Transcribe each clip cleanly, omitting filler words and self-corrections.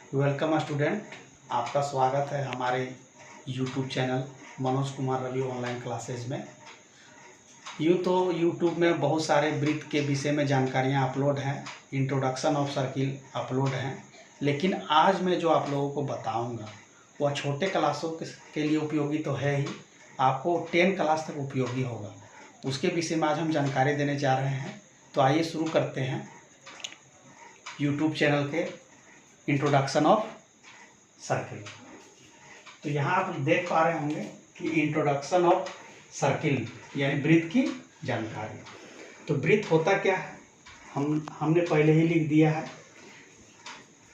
Welcome student, आपका स्वागत है हमारे YouTube channel Manoj Kumar Ravi online classes में। यूँ तो यूट्यूब में बहुत सारे वृत्त के विषय में जानकारियाँ अपलोड हैं, इंट्रोडक्शन ऑफ सर्किल अपलोड हैं, लेकिन आज मैं जो आप लोगों को बताऊंगा वह छोटे क्लासों के लिए उपयोगी तो है ही, आपको 10 क्लास तक उपयोगी होगा। उसके विषय में आज हम जानकारी देने जा रहे हैं। तो आइए शुरू करते हैं यूट्यूब चैनल के इंट्रोडक्शन ऑफ सर्किल। तो यहाँ आप देख पा रहे होंगे कि इंट्रोडक्शन ऑफ सर्किल यानी वृत्त की जानकारी। तो वृत्त होता क्या है, हमने पहले ही लिख दिया है।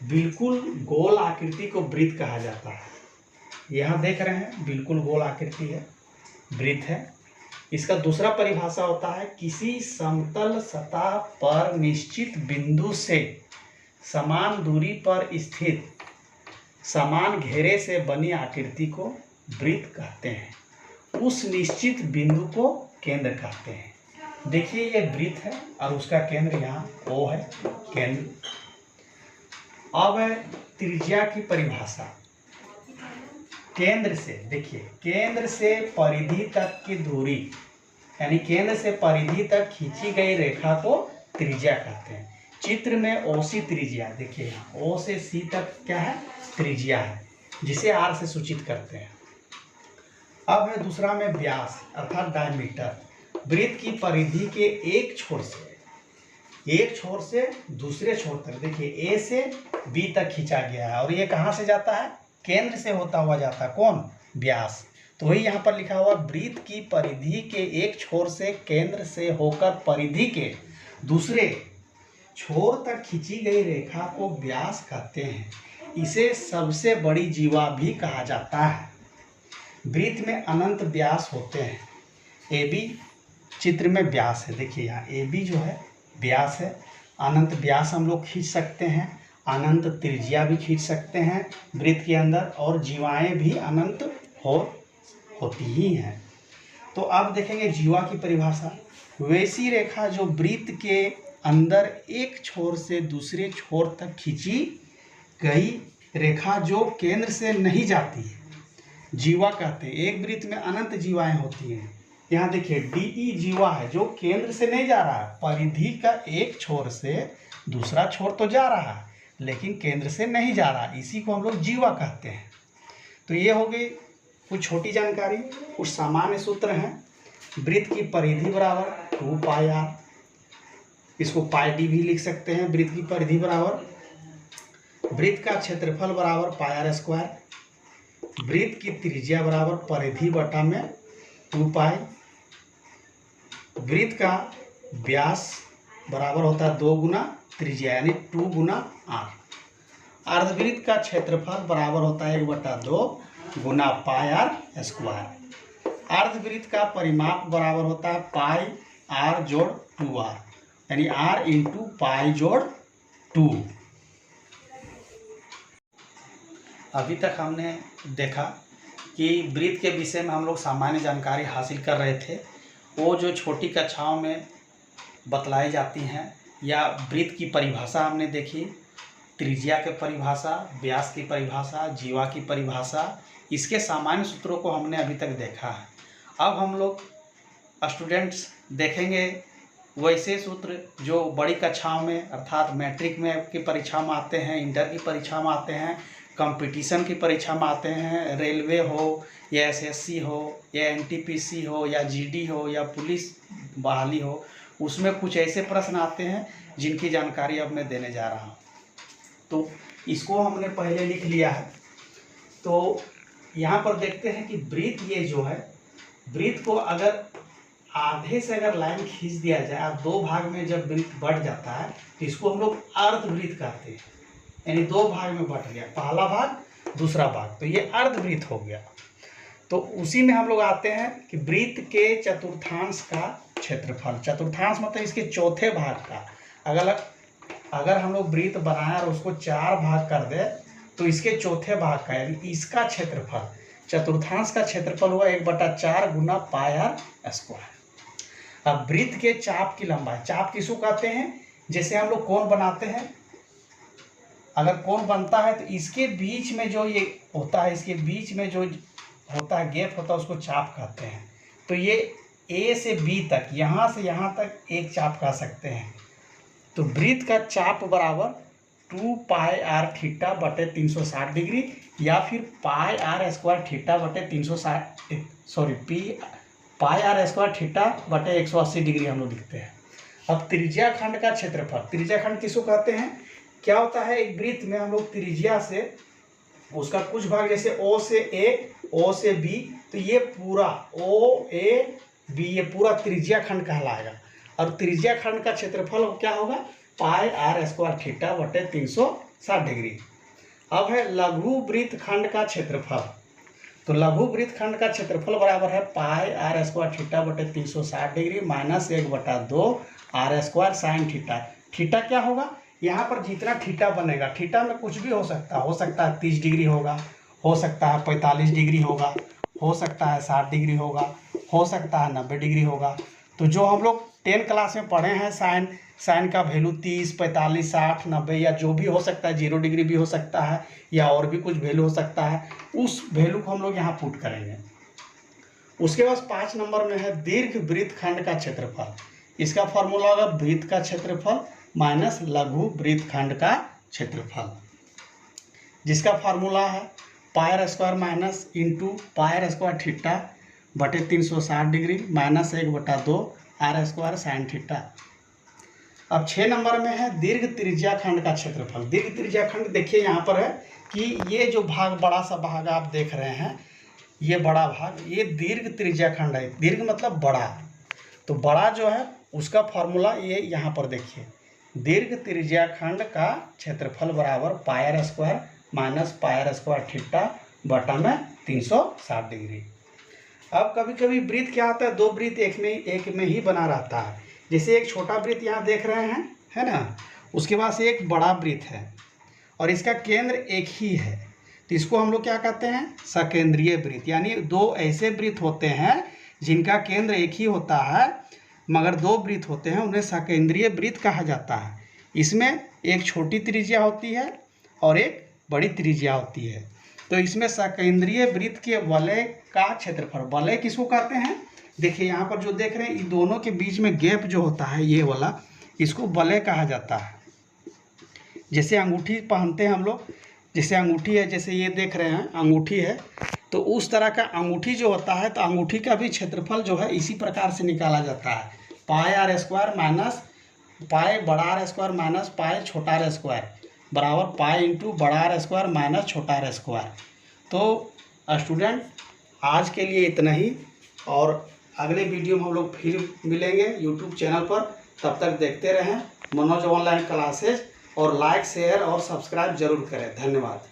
बिल्कुल गोल आकृति को वृत्त कहा जाता है। यहाँ देख रहे हैं बिल्कुल गोल आकृति है, वृत्त है। इसका दूसरा परिभाषा होता है किसी समतल सतह पर निश्चित बिंदु से समान दूरी पर स्थित समान घेरे से बनी आकृति को वृत्त कहते हैं। उस निश्चित बिंदु को केंद्र कहते हैं। देखिए ये वृत्त है और उसका केंद्र यहाँ O है, केंद्र। अब है त्रिज्या की परिभाषा। केंद्र से, देखिए केंद्र से परिधि तक की दूरी यानी केंद्र से परिधि तक खींची गई रेखा को त्रिज्या कहते हैं। चित्र में OC त्रिज्या, देखिए यहाँ O से C तक क्या है, त्रिज्या है, जिसे R से सूचित करते हैं। अब है दूसरा में व्यास अर्थात डायमीटर। वृत्त की परिधि के एक छोर से दूसरे छोर तक, देखिए A से B तक खींचा गया है और ये कहाँ से जाता है, केंद्र से होता हुआ जाता है। कौन, व्यास। तो वही यहाँ पर लिखा हुआ, वृत्त की परिधि के एक छोर से केंद्र से होकर परिधि के दूसरे छोर तक खींची गई रेखा को व्यास कहते हैं। इसे सबसे बड़ी जीवा भी कहा जाता है। वृत्त में अनंत व्यास होते हैं। AB चित्र में व्यास है, देखिए यहाँ AB जो है व्यास है। अनंत व्यास हम लोग खींच सकते हैं, अनंत त्रिज्या भी खींच सकते हैं वृत्त के अंदर, और जीवाएं भी अनंत होती ही हैं। तो अब देखेंगे जीवा की परिभाषा। वैसी रेखा जो वृत्त के अंदर एक छोर से दूसरे छोर तक खींची गई रेखा जो केंद्र से नहीं जाती है, जीवा कहते हैं। एक वृत्त में अनंत जीवाएं होती हैं। यहाँ देखिए DE जीवा है जो केंद्र से नहीं जा रहा है, परिधि का एक छोर से दूसरा छोर तो जा रहा है लेकिन केंद्र से नहीं जा रहा, इसी को हम लोग जीवा कहते हैं। तो ये हो गई कुछ छोटी जानकारी। कुछ सामान्य सूत्र हैं। वृत्त की परिधि बराबर 2πr, इसको πd भी लिख सकते हैं। वृत्त की परिधि बराबर वृत्त का क्षेत्रफल बराबर πr²। वृत्त की त्रिज्या बराबर परिधि बटा में 2π। वृत्त का व्यास बराबर होता है 2 गुना त्रिज्या यानी 2 गुना r। अर्धवृत्त का क्षेत्रफल बराबर होता है 1/2 गुना πr²। अर्धवृत्त का परिमाप बराबर होता है πr जोड़ 2r यानी r इंटू पाई जोड़ 2। अभी तक हमने देखा कि वृत्त के विषय में हम लोग सामान्य जानकारी हासिल कर रहे थे। वो जो छोटी कक्षाओं में बतलाई जाती हैं, या वृत्त की परिभाषा हमने देखी, त्रिज्या की परिभाषा, व्यास की परिभाषा, जीवा की परिभाषा, इसके सामान्य सूत्रों को हमने अभी तक देखा है। अब हम लोग स्टूडेंट्स देखेंगे वैसे सूत्र जो बड़ी कक्षाओं में अर्थात मैट्रिक में की परीक्षा में आते हैं, इंटर की परीक्षा में आते हैं, कंपटीशन की परीक्षा में आते हैं, रेलवे हो या SSC हो या NTPC हो या GD हो या पुलिस बहाली हो, उसमें कुछ ऐसे प्रश्न आते हैं जिनकी जानकारी अब मैं देने जा रहा हूँ। तो इसको हमने पहले लिख लिया है। तो यहाँ पर देखते हैं कि वृत्त ये जो है, वृत्त को अगर आधे से अगर लाइन खींच दिया जाए और 2 भाग में जब वृत्त बढ़ जाता है तो इसको हम लोग अर्धवृत्त कहते हैं। यानी 2 भाग में बढ़ गया, पहला भाग दूसरा भाग, तो ये अर्धवृत्त हो गया। तो उसी में हम लोग आते हैं कि वृत्त के चतुर्थांश का क्षेत्रफल, चतुर्थांश मतलब इसके चौथे भाग का। अगर हम लोग वृत्त बनाए और उसको 4 भाग कर दे तो इसके चौथे भाग का यानी इसका क्षेत्रफल, चतुर्थांश का क्षेत्रफल हुआ 1/4 गुना πr²। अब वृत्त के चाप की लंबाई, चाप किसको कहते हैं, जैसे हम लोग कोण बनाते हैं अगर कोण बनता है तो इसके बीच में जो ये होता है, इसके बीच में जो होता है गैप होता है उसको चाप कहते हैं। तो ये ए से बी तक, यहाँ से यहाँ तक एक चाप कह सकते हैं। तो वृत्त का चाप बराबर 2 पाई आर थीटा बटे 360 डिग्री या फिर पाई आर स्क्वायर थीटा बटे 360 sorry pi are square theta बटे 180 डिग्री हम लोग लिखते हैं। अब त्रिज्या खंड का क्षेत्रफल, त्रिज्या खंड किसको कहते हैं? क्या होता है, एक वृत्त में हम लोग त्रिज्या से उसका कुछ भाग, जैसे ओ से ए, ओ से बी, तो ये पूरा ओ ए बी ये पूरा त्रिज्या खंड कहलाएगा। और त्रिज्या खंड का क्षेत्रफल क्या होगा? पाई आर स्क्वायर थीटा बटे 360 डिग्री। अब है लघु वृत्त खंड का क्षेत्रफल। तो लघु वृत्त खंड का क्षेत्रफल बराबर है पाई आर स्क्वायर थीटा बटे 360 degree minus 1/2 are square sine theta. Theta क्या होगा? यहाँ पर जितना थीटा बनेगा, थीटा में कुछ भी हो सकता है 30 डिग्री होगा, हो सकता है 45 डिग्री होगा, हो सकता है 60 डिग्री होगा, हो सकता है 90 डिग्री होगा। तो जो हम लोग 10 क्लास में पढ़े हैं साइन का वैल्यू 30, 45, 60, 90 या जो भी हो सकता है, 0 डिग्री भी हो सकता है या और भी कुछ वैल्यू हो सकता है, उस वैल्यू को हम लोग यहाँ पुट करेंगे। उसके बाद 5 नंबर में है दीर्घ वृत्त खंड का क्षेत्रफल। इसका फॉर्मूला होगा वृत्त का क्षेत्रफल माइनस लघु वृत्त खंड का क्षेत्रफल, जिसका फॉर्मूला है pi are square minus into pi are square theta बटे 360 degree minus 1/2 are square sine theta. अब 6 नंबर में है दीर्घ त्रिज्या खंड का क्षेत्रफल। दीर्घ त्रिज्या खंड देखिए यहाँ पर है कि ये जो भाग, बड़ा सा भाग आप देख रहे हैं, ये बड़ा भाग, ये दीर्घ त्रिज्या खंड है। दीर्घ मतलब बड़ा, तो बड़ा जो है उसका फॉर्मूला ये यहाँ पर देखिए, दीर्घ त्रिज्या खंड का क्षेत्रफल बराबर pi are square minus pi are square theta बटा में 360 डिग्री। अब कभी कभी वृत्त क्या होता है, 2 वृत्त एक में ही बना रहता है। जैसे एक छोटा वृत्त यहाँ देख रहे हैं, है ना, उसके पास एक बड़ा वृत्त है और इसका केंद्र एक ही है, तो इसको हम लोग क्या कहते हैं? सकेंद्रीय वृत्त। यानी 2 ऐसे वृत्त होते हैं जिनका केंद्र एक ही होता है मगर 2 वृत्त होते हैं, उन्हें सकेंद्रीय वृत्त कहा जाता है। इसमें एक छोटी त्रिज्या होती है और एक बड़ी त्रिज्या होती है। तो इसमें सकेंद्रीय वृत्त के वलय का क्षेत्रफल, वलय किसको कहते हैं? देखिए यहाँ पर जो देख रहे हैं, इन दोनों के बीच में गैप जो होता है ये वाला, इसको वलय कहा जाता है। जैसे अंगूठी पहनते हैं हम लोग, जैसे अंगूठी है, जैसे ये देख रहे हैं अंगूठी है, तो उस तरह का अंगूठी जो होता है, तो अंगूठी का भी क्षेत्रफल जो है इसी प्रकार से निकाला जाता है। पाई आर स्क्वायर माइनस पाई बड़ा आर स्क्वायर माइनस पाई छोटा आर स्क्वायर बराबर पाई इंटू बड़ा आर स्क्वायर माइनस छोटा आर स्क्वायर। तो स्टूडेंट आज के लिए इतना ही, और अगले वीडियो में हम लोग फिर मिलेंगे यूट्यूब चैनल पर। तब तक देखते रहें मनोज ऑनलाइन क्लासेज और लाइक, शेयर और सब्सक्राइब जरूर करें। धन्यवाद।